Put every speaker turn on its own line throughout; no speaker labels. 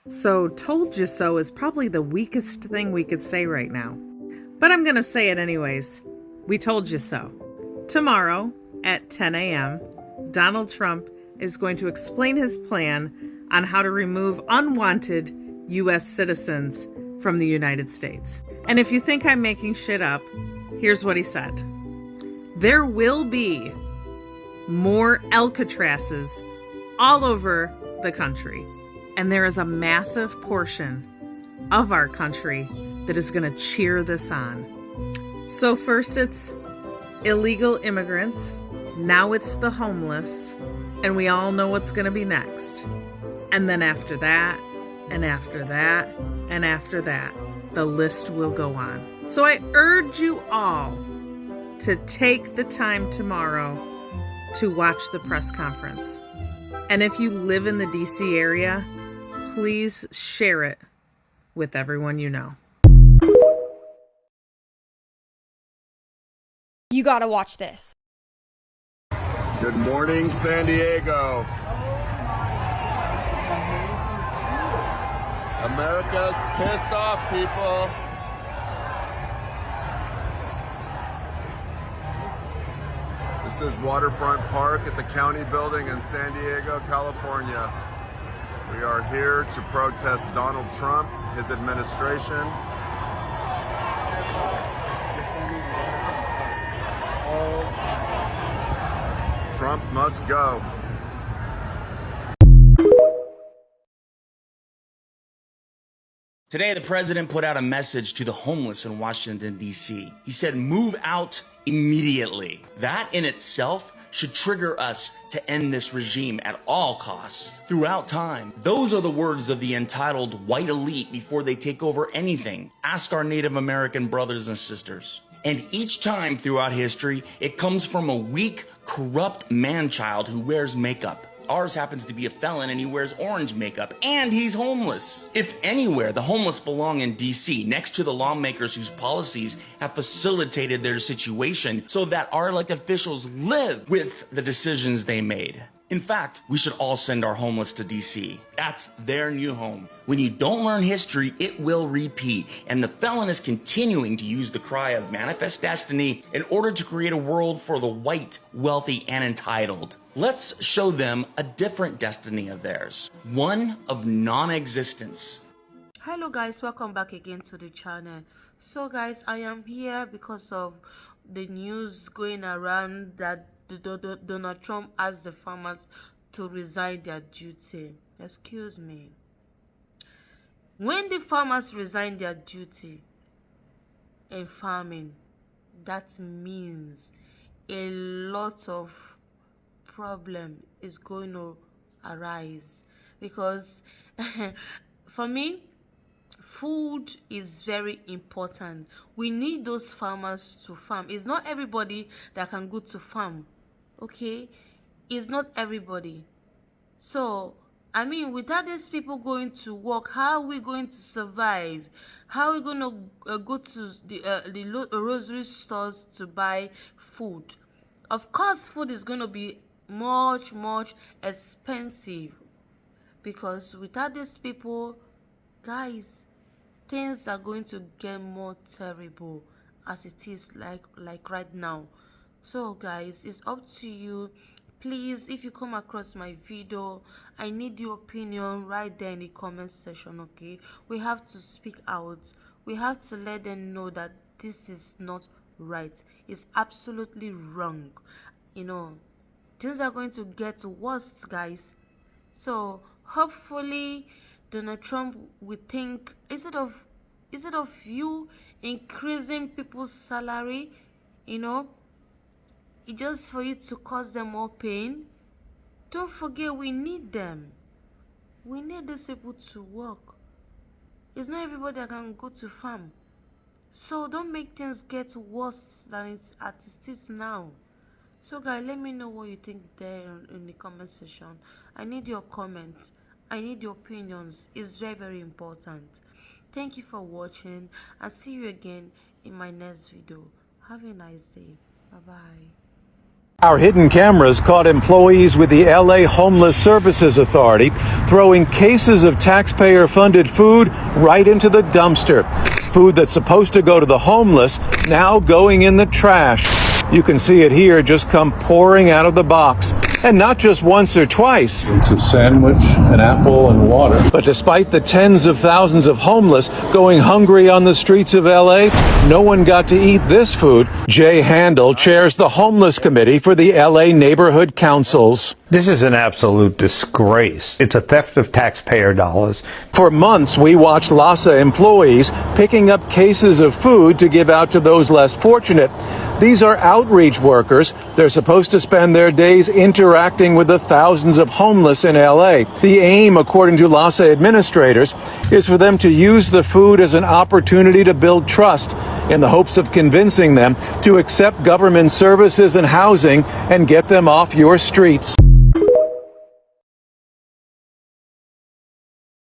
So, told you so is probably the weakest thing we could say right now. But I'm going to say it anyways. We told you so. Tomorrow at 10 a.m., Donald Trump is going to explain his plan on how to remove unwanted U.S. citizens from the United States. And if you think I'm making shit up, here's what he said. There will be more Alcatrazes all over the country. And there is a massive portion of our country that is going to cheer this on. So first it's illegal immigrants, now it's the homeless, and we all know what's going to be next. And then after that, and after that, and after that, the list will go on. So I urge you all to take the time tomorrow to watch the press conference. And if you live in the DC area, please share it with everyone you know.
You gotta watch this.
Good morning, San Diego. America's pissed off, people. This is Waterfront Park at the county building in San Diego, California. We are here to protest Donald Trump, his administration. Trump must go.
Today, the president put out a message to the homeless in Washington, D.C. He said, move out immediately. That in itself should trigger us to end this regime at all costs. Throughout time, those are the words of the entitled white elite before they take over anything. Ask our Native American brothers and sisters. And each time throughout history, it comes from a weak, corrupt man-child who wears makeup. Ours happens to be a felon and he wears orange makeup, and he's homeless. If anywhere, the homeless belong in DC, next to the lawmakers whose policies have facilitated their situation so that our elected officials live with the decisions they made. In fact, we should all send our homeless to DC. That's their new home. When you don't learn history, it will repeat. And the felon is continuing to use the cry of manifest destiny in order to create a world for the white, wealthy, and entitled. Let's show them a different destiny of theirs. One of non-existence.
Hello guys, welcome back again to the channel. So guys, I am here because of the news going around that Donald Trump asked the farmers to resign their duty. Excuse me. When the farmers resign their duty in farming, that means a lot of problem is going to arise, because for me, food is very important. We need those farmers to farm. It's not everybody that can go to farm. Okay, it's not everybody. So I mean, without these people going to work, how are we going to survive? How are we going to go to the grocery stores to buy food? Of course, food is going to be much expensive, because without these people, guys, things are going to get more terrible as it is like right now. So guys, it's up to you. Please, if you come across my video, I need your opinion right there in the comment section. Okay, we have to speak out. We have to let them know that this is not right. It's absolutely wrong. You know, things are going to get worse, guys. So hopefully Donald Trump will think, instead of you increasing people's salary, you know, it's just for you to cause them more pain. Don't forget, we need them. We need these people to work. It's not everybody that can go to farm. So don't make things get worse than it is now. So guys, let me know what you think there in the comment section. I need your comments. I need your opinions. It's very important. Thank you for watching. I'll see you again in my next video. Have a nice day. Bye bye.
Our hidden cameras caught employees with the LA Homeless Services Authority throwing cases of taxpayer-funded food right into the dumpster. Food that's supposed to go to the homeless, now going in the trash. You can see it here just come pouring out of the box. And not just once or twice.
It's a sandwich, an apple, and water.
But despite the tens of thousands of homeless going hungry on the streets of LA, no one got to eat this food. Jay Handel chairs the Homeless Committee for the LA Neighborhood Councils.
This is an absolute disgrace. It's a theft of taxpayer dollars.
For months, we watched LASA employees picking up cases of food to give out to those less fortunate. These are outreach workers. They're supposed to spend their days interacting with the thousands of homeless in LA. The aim, according to LASA administrators, is for them to use the food as an opportunity to build trust in the hopes of convincing them to accept government services and housing and get them off your streets.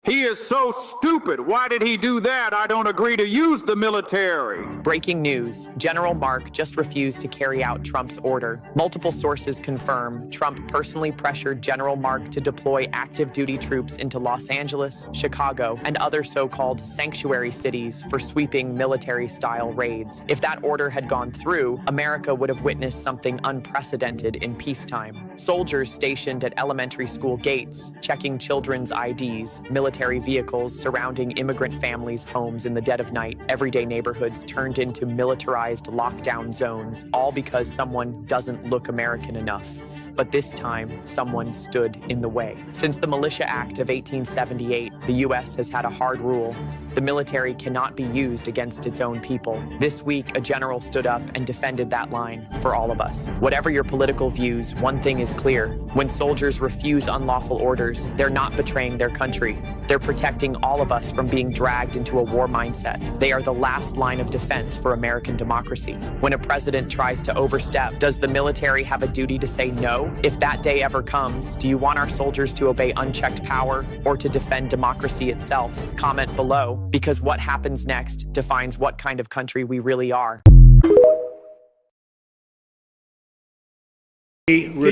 He is so stupid. Why did he do that? I don't agree to use the military.
Breaking news. General Mark just refused to carry out Trump's order. Multiple sources confirm Trump personally pressured General Mark to deploy active duty troops into Los Angeles, Chicago, and other so-called sanctuary cities for sweeping military-style raids. If that order had gone through, America would have witnessed something unprecedented in peacetime. Soldiers stationed at elementary school gates, checking children's IDs, military vehicles surrounding immigrant families' homes in the dead of night, everyday neighborhoods turned into militarized lockdown zones, all because someone doesn't look American enough. But this time, someone stood in the way. Since the Militia Act of 1878, the U.S. has had a hard rule. The military cannot be used against its own people. This week, a general stood up and defended that line for all of us. Whatever your political views, one thing is clear. When soldiers refuse unlawful orders, they're not betraying their country. They're protecting all of us from being dragged into a war mindset. They are the last line of defense for American democracy. When a president tries to overstep, does the military have a duty to say no? If that day ever comes, do you want our soldiers to obey unchecked power or to defend democracy itself? Comment below, because what happens next defines what kind of country we really are.
I'm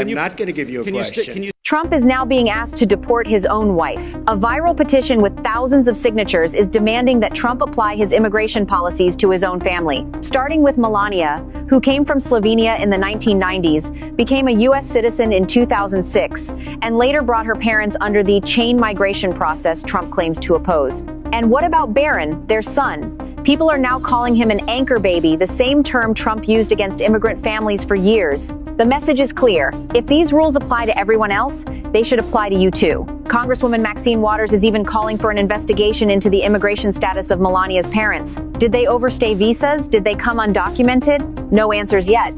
not going to give you a question.
Trump is now being asked to deport his own wife. A viral petition with thousands of signatures is demanding that Trump apply his immigration policies to his own family. Starting with Melania, who came from Slovenia in the 1990s, became a U.S. citizen in 2006, and later brought her parents under the chain migration process Trump claims to oppose. And what about Barron, their son? People are now calling him an anchor baby, the same term Trump used against immigrant families for years. The message is clear. If these rules apply to everyone else, they should apply to you too. Congresswoman Maxine Waters is even calling for an investigation into the immigration status of Melania's parents. Did they overstay visas? Did they come undocumented? No answers yet.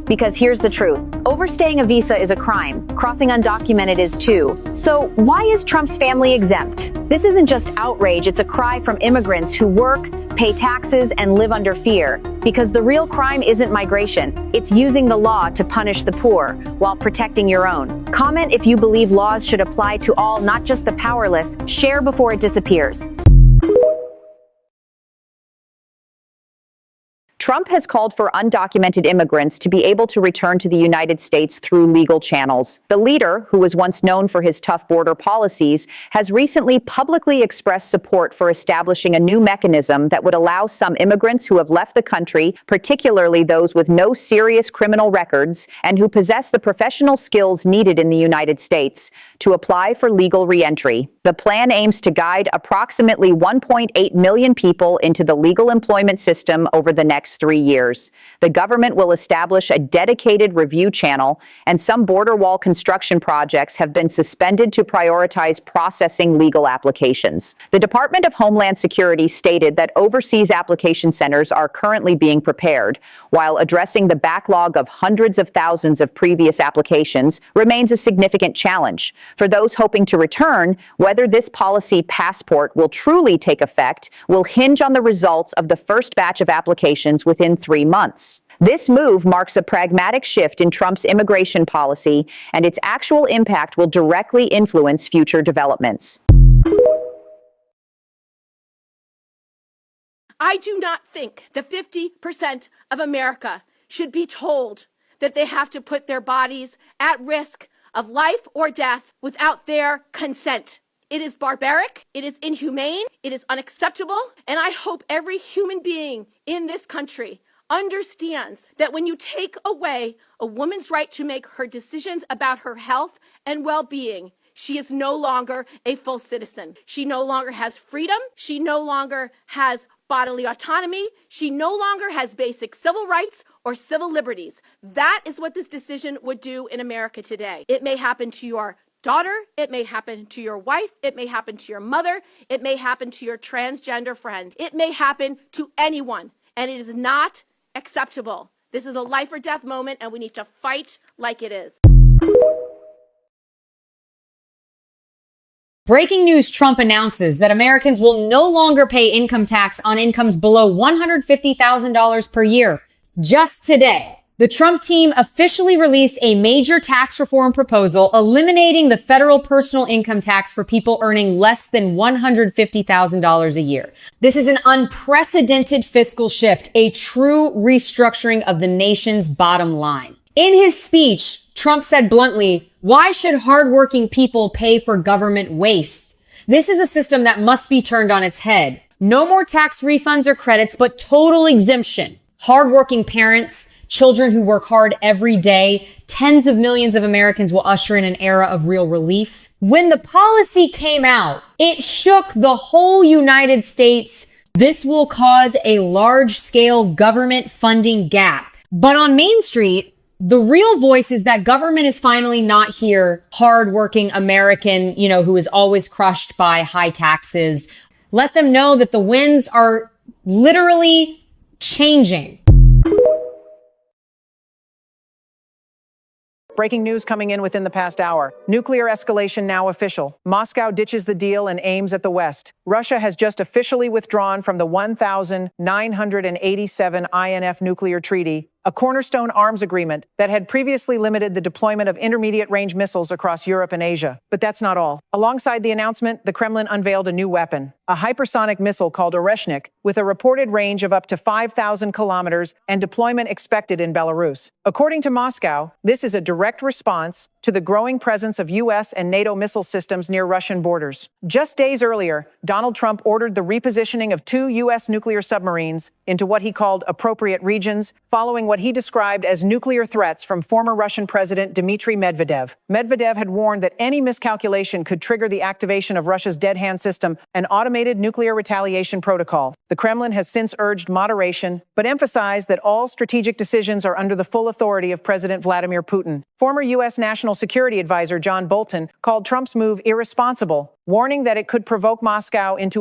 Because here's the truth. Overstaying a visa is a crime. Crossing undocumented is too. So why is Trump's family exempt? This isn't just outrage, it's a cry from immigrants who work, pay taxes, and live under fear. Because the real crime isn't migration. It's using the law to punish the poor while protecting your own. Comment if you believe laws should apply to all, not just the powerless. Share before it disappears. Trump has called for undocumented immigrants to be able to return to the United States through legal channels. The leader, who was once known for his tough border policies, has recently publicly expressed support for establishing a new mechanism that would allow some immigrants who have left the country, particularly those with no serious criminal records and who possess the professional skills needed in the United States, to apply for legal re-entry. The plan aims to guide approximately 1.8 million people into the legal employment system over the next 3 years. The government will establish a dedicated review channel, and some border wall construction projects have been suspended to prioritize processing legal applications. The Department of Homeland Security stated that overseas application centers are currently being prepared, while addressing the backlog of hundreds of thousands of previous applications remains a significant challenge. For those hoping to return, whether this policy passport will truly take effect will hinge on the results of the first batch of applications within 3 months. This move marks a pragmatic shift in Trump's immigration policy, and its actual impact will directly influence future developments.
I do not think the 50% of America should be told that they have to put their bodies at risk of life or death without their consent. It is barbaric, it is inhumane, it is unacceptable, and I hope every human being in this country understands that when you take away a woman's right to make her decisions about her health and well-being, she is no longer a full citizen. She no longer has freedom. She no longer has bodily autonomy. She no longer has basic civil rights or civil liberties. That is what this decision would do in America today. It may happen to your daughter. It may happen to your wife. It may happen to your mother. It may happen to your transgender friend. It may happen to anyone, and it is not acceptable. This is a life or death moment, and we need to fight like it is.
Breaking news: Trump announces that Americans will no longer pay income tax on incomes below $150,000 per year. Just today, the Trump team officially released a major tax reform proposal eliminating the federal personal income tax for people earning less than $150,000 a year. This is an unprecedented fiscal shift, a true restructuring of the nation's bottom line. In his speech, Trump said bluntly, "Why should hardworking people pay for government waste? This is a system that must be turned on its head. No more tax refunds or credits, but total exemption. Hardworking parents, children who work hard every day, tens of millions of Americans will usher in an era of real relief." When the policy came out, it shook the whole United States. This will cause a large-scale government funding gap. But on Main Street, the real voice is that government is finally not here. Hardworking American, who is always crushed by high taxes. Let them know that the winds are literally changing.
Breaking news coming in within the past hour. Nuclear escalation now official. Moscow ditches the deal and aims at the West. Russia has just officially withdrawn from the 1987 INF nuclear treaty, a cornerstone arms agreement that had previously limited the deployment of intermediate-range missiles across Europe and Asia. But that's not all. Alongside the announcement, the Kremlin unveiled a new weapon, a hypersonic missile called Oreshnik, with a reported range of up to 5,000 kilometers and deployment expected in Belarus. According to Moscow, this is a direct response to the growing presence of U.S. and NATO missile systems near Russian borders. Just days earlier, Donald Trump ordered the repositioning of 2 U.S. nuclear submarines into what he called appropriate regions, following what he described as nuclear threats from former Russian President Dmitry Medvedev. Medvedev had warned that any miscalculation could trigger the activation of Russia's dead hand system, an automated nuclear retaliation protocol. The Kremlin has since urged moderation, but emphasized that all strategic decisions are under the full authority of President Vladimir Putin. Former U.S. National Security Advisor John Bolton called Trump's move irresponsible, warning that it could provoke Moscow into